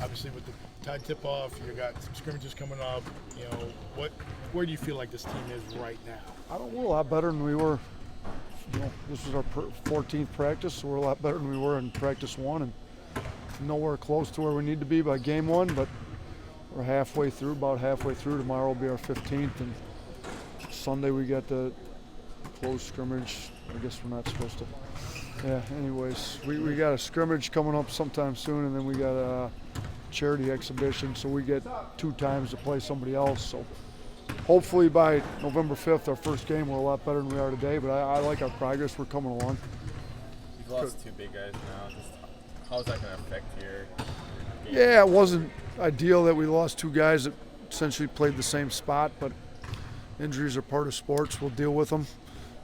obviously with the Tipoff, you got some scrimmages coming up. Where do you feel like this team is right now? We're a lot better than we were. This is our 14th practice, so we're a lot better than we were in practice 1, and nowhere close to where we need to be by game 1, but we're about halfway through. Tomorrow will be our 15th, and Sunday we got the closed scrimmage. I guess we're not supposed to. Yeah, anyways, we got a scrimmage coming up sometime soon, and then we got a charity exhibition, so we get 2 times to play somebody else. So hopefully by November 5th, our first game, we're a lot better than we are today, but I like our progress. We're coming along. You've lost 2 big guys now. How is that going to affect your game? Yeah, it wasn't ideal that we lost 2 guys that essentially played the same spot, but injuries are part of sports. We'll deal with them.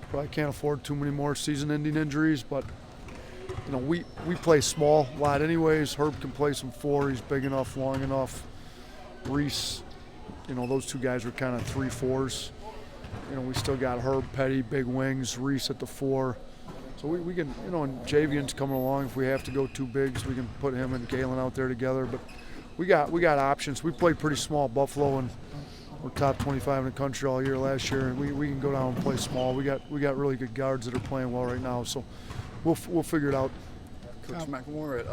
Probably can't afford too many more season-ending injuries, but we play small a lot anyways. Herb can play some 4. He's big enough, long enough. Reese, those 2 guys are kind of 3-4s. We still got Herb, Petty, big wings, Reese at the 4. So we can, and Javian's coming along. If we have to go 2 bigs, we can put him and Galen out there together. But we got options. We played pretty small at Buffalo, and we're top 25 in the country all year last year, and we can go down and play small. We got really good guards that are playing well right now, so we'll figure it out. Coach McLemore at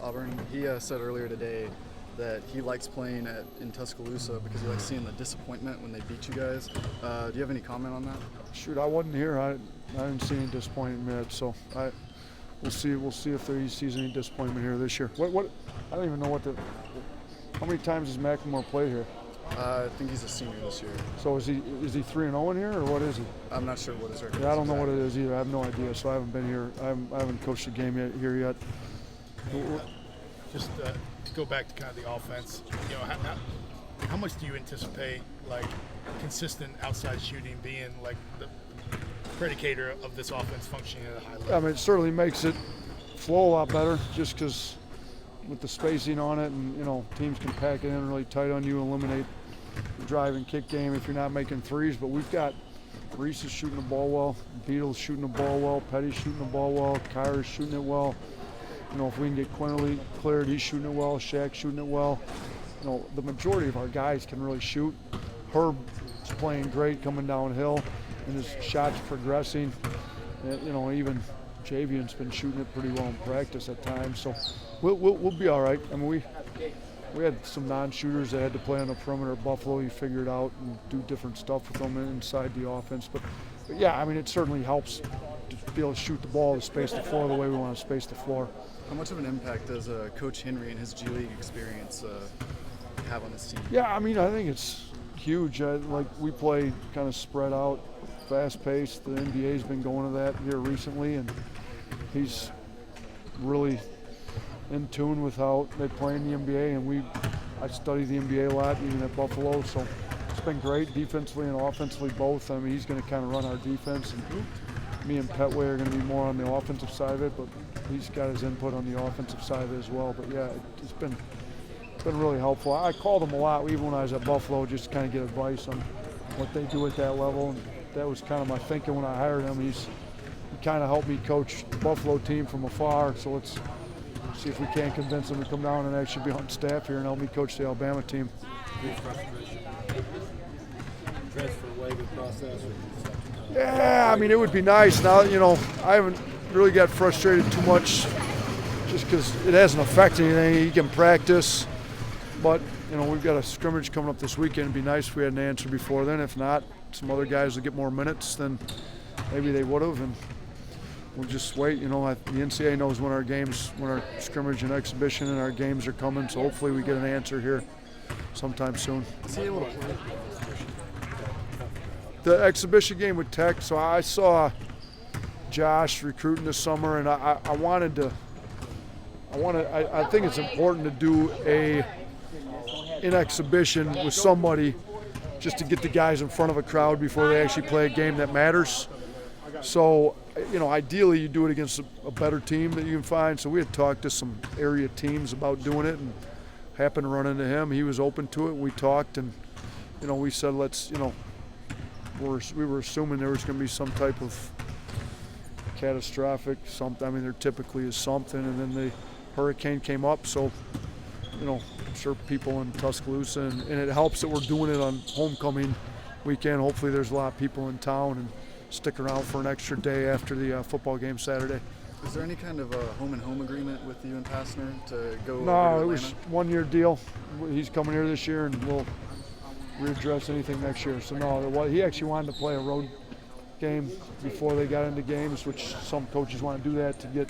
Auburn, he said earlier today that he likes playing in Tuscaloosa because he likes seeing the disappointment when they beat you guys. Do you have any comment on that? Shoot, I wasn't here. I didn't see any disappointment yet, so we'll see if he sees any disappointment here this year. What I don't even know how many times has McLemore played here? I think he's a senior this year. So is he 3-0 in here, or what is he? I'm not sure what his record is. Yeah, I don't know what it is either. I have no idea, so I haven't been here. I haven't coached a game here yet. Just to go back to kind of the offense, how much do you anticipate consistent outside shooting being the predicator of this offense functioning at a high level? I mean, it certainly makes it flow a lot better, just because with the spacing on it, and teams can pack it in really tight on you, eliminate the drive and kick game if you're not making threes. But we've got Reese is shooting the ball well, Beatles shooting the ball well, Petty's shooting the ball well, Kyra's shooting it well. If we can get Quinterly cleared, he's shooting it well, Shaq's shooting it well. The majority of our guys can really shoot. Herb's playing great coming downhill, and his shot's progressing. Even Javian's been shooting it pretty well in practice at times, so we'll be all right. I mean, we had some non-shooters that had to play on the perimeter at Buffalo. You figure it out and do different stuff with them inside the offense. But yeah, I mean, it certainly helps to be able to shoot the ball, to space the floor the way we want to space the floor. How much of an impact does Coach Henry and his G League experience have on this team? Yeah, I mean, I think it's huge. We play kind of spread out, fast-paced. The NBA's been going to that here recently, and he's really in tune with how they play in the NBA. And I study the NBA a lot, even at Buffalo, so it's been great defensively and offensively both. I mean, he's going to kind of run our defense, and me and Petway are going to be more on the offensive side of it, but he's got his input on the offensive side of it as well. But yeah, it's been really helpful. I called him a lot, even when I was at Buffalo, just to kind of get advice on what they do at that level. And that was kind of my thinking when I hired him. He kind of helped me coach the Buffalo team from afar. So let's see if we can't convince him to come down and actually be on staff here and help me coach the Alabama team. Transfer waiver process. Yeah, I mean, it would be nice. Now, I haven't really got frustrated too much just because it hasn't affected anything. He can practice, but, we've got a scrimmage coming up this weekend. It'd be nice if we had an answer before then. If not, some other guys will get more minutes than maybe they would have, and we'll just wait. The NCAA knows when our scrimmage and exhibition and our games are coming, so hopefully we get an answer here sometime soon. Is he able to play? The exhibition game with Tech, so I saw Josh recruiting this summer, and I think it's important to do an exhibition with somebody just to get the guys in front of a crowd before they actually play a game that matters. So, ideally you do it against a better team that you can find. So we had talked to some area teams about doing it and happened to run into him. He was open to it. We talked, and, we said, let's, we were assuming there was going to be some type of catastrophic something. I mean, there typically is something, and then hurricane came up, so I'm sure people in Tuscaloosa, and it helps that we're doing it on homecoming weekend. Hopefully there's a lot of people in town and stick around for an extra day after the football game Saturday. Is there any kind of home and home agreement with you and Passner to go over to No, Atlanta? it was 1-year deal. He's coming here this year, and we'll readdress anything next year. So no, he actually wanted to play a road game before they got into games, which some coaches want to do that to get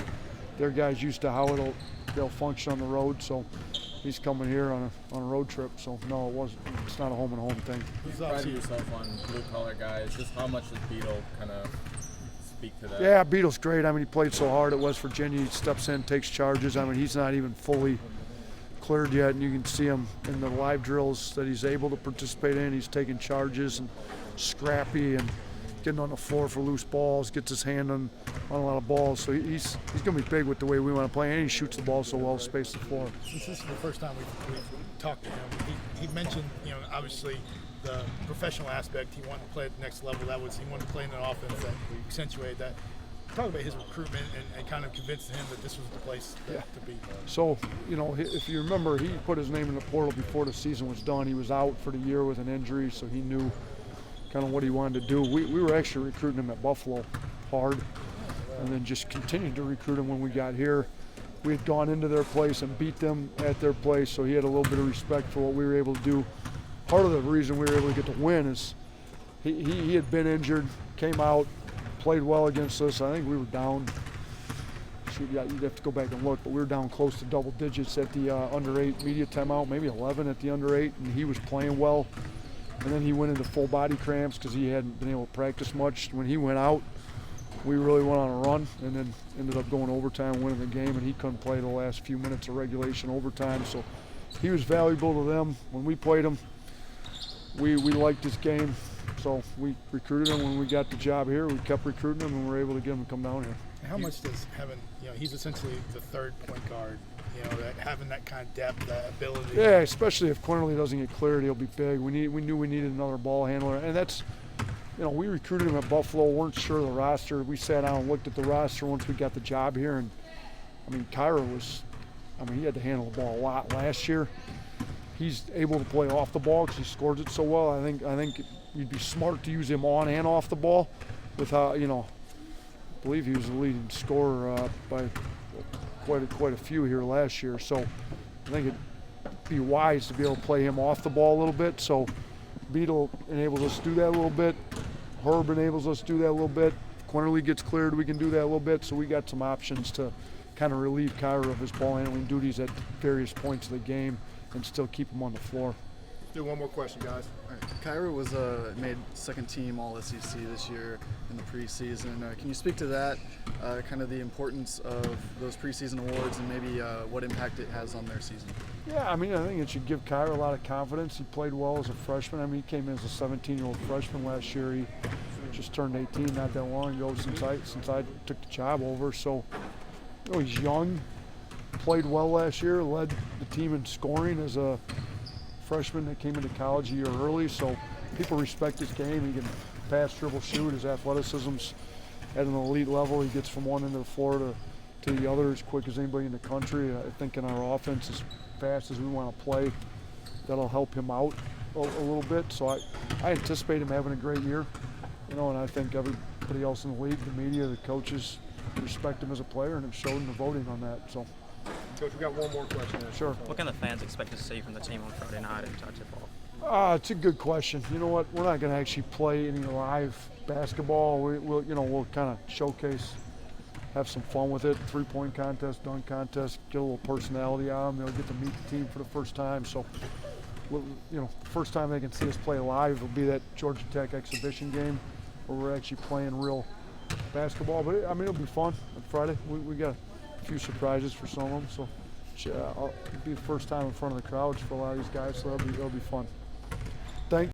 their guys used to how they'll function on the road. So he's coming here on a road trip. So no, it's not a home and home thing. You prided yourself on blue collar guys. Just how much does Beetle kind of speak to that? Yeah, Beetle's great. I mean, he played so hard at West Virginia. He steps in, takes charges. I mean, he's not even fully cleared yet, and you can see him in the live drills that he's able to participate in. He's taking charges and scrappy and getting on the floor for loose balls, gets his hand on a lot of balls. So he's going to be big with the way we want to play, and he shoots the ball so well, space the floor. Since this is the first time we've talked to him, he mentioned, obviously the professional aspect. He wanted to play at the next level. He wanted to play in an offense that accentuated that. Talk about his recruitment and kind of convinced him that this was the place to be. So, if you remember, he put his name in the portal before the season was done. He was out for the year with an injury, so he knew kind of what he wanted to do. We were actually recruiting him at Buffalo hard, and then just continued to recruit him when we got here. We had gone into their place and beat them at their place, so he had a little bit of respect for what we were able to do. Part of the reason we were able to get the win is he had been injured, came out, played well against us. I think we were down, you'd have to go back and look, but we were down close to double digits at the under-8 media timeout, maybe 11 at the under-8, and he was playing well. And then he went into full body cramps because he hadn't been able to practice much. When he went out, we really went on a run and then ended up going overtime, winning the game, and he couldn't play the last few minutes of regulation overtime. So he was valuable to them. When we played him, we liked his game. So we recruited him when we got the job here. We kept recruiting him, and we were able to get him to come down here. How much does having, he's essentially the third point guard, that having that kind of depth, that ability. Yeah, especially if Quinterly doesn't get cleared, he'll be big. We knew we needed another ball handler, and that's, we recruited him at Buffalo, weren't sure of the roster. We sat down and looked at the roster once we got the job here, and Kyra he had to handle the ball a lot last year. He's able to play off the ball because he scores it so well. I think you'd be smart to use him on and off the ball. With how, I believe he was the leading scorer by quite a few here last year. So I think it'd be wise to be able to play him off the ball a little bit. So Beetle enables us to do that a little bit. Herb enables us to do that a little bit. If Quinterly gets cleared, we can do that a little bit. So we got some options to kind of relieve Kyra of his ball handling duties at various points of the game and still keep him on the floor. Do one more question, guys. All right. Kyra was made second team All-SEC this year in the preseason. Can you speak to that, kind of the importance of those preseason awards and maybe what impact it has on their season? Yeah, I think it should give Kyra a lot of confidence. He played well as a freshman. He came in as a 17-year-old freshman last year. He just turned 18 not that long ago since I took the job over. So, he's young, played well last year, led the team in scoring as a freshman that came into college a year early. So people respect his game. He can pass, dribble, shoot. His athleticism's at an elite level. He gets from one end of the floor to the other as quick as anybody in the country. I think in our offense, as fast as we want to play, that'll help him out a little bit. So I anticipate him having a great year. And I think everybody else in the league, the media, the coaches, respect him as a player and have shown in the voting on that. So, Coach, we got one more question. Sure. What kind of fans expect to see from the team on Friday night at Tipoff? It's a good question. You know what? We're not going to actually play any live basketball. We'll kind of showcase, have some fun with it. 3-point contest, dunk contest, get a little personality out of them. They'll get to meet the team for the first time. So, first time they can see us play live will be that Georgia Tech exhibition game where we're actually playing real basketball. But it'll be fun on Friday. We got a few surprises for some of them. So it'll be the first time in front of the crowds for a lot of these guys. So it'll be fun.